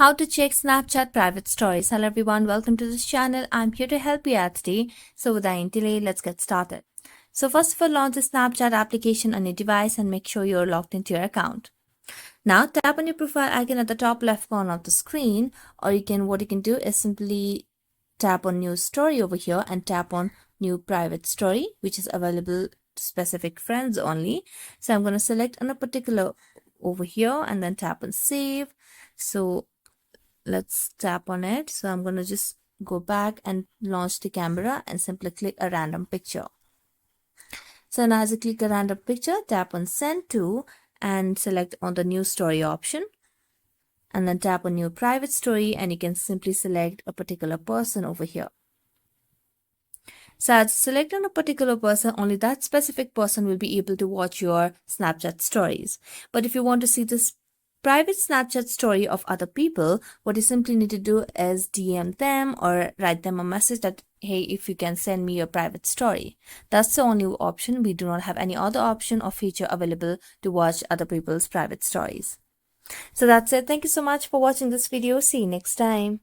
How to check Snapchat private stories. Hello everyone, welcome to this channel. I'm here to help you out today. So without any delay, let's get started. So first of all, launch the Snapchat application on your device and make sure you're logged into your account. Now tap on your profile icon at the top left corner of the screen, or what you can do is simply tap on new story over here and tap on new private story, which is available to specific friends only. So I'm going to select on a particular over here and then tap on save. So let's tap on it. So I'm going to just go back and launch the camera and simply click a random picture. So now as you click a random picture, tap on send to and select on the new story option, and then tap on new private story, and you can simply select a particular person over here. So as you select on a particular person, only that specific person will be able to watch your Snapchat stories. But if you want to see this private Snapchat story of other people, what you simply need to do is DM them or write them a message that, hey, if you can send me your private story. That's the only option. We do not have any other option or feature available to watch other people's private stories. So that's it. Thank you so much for watching this video. See you next time.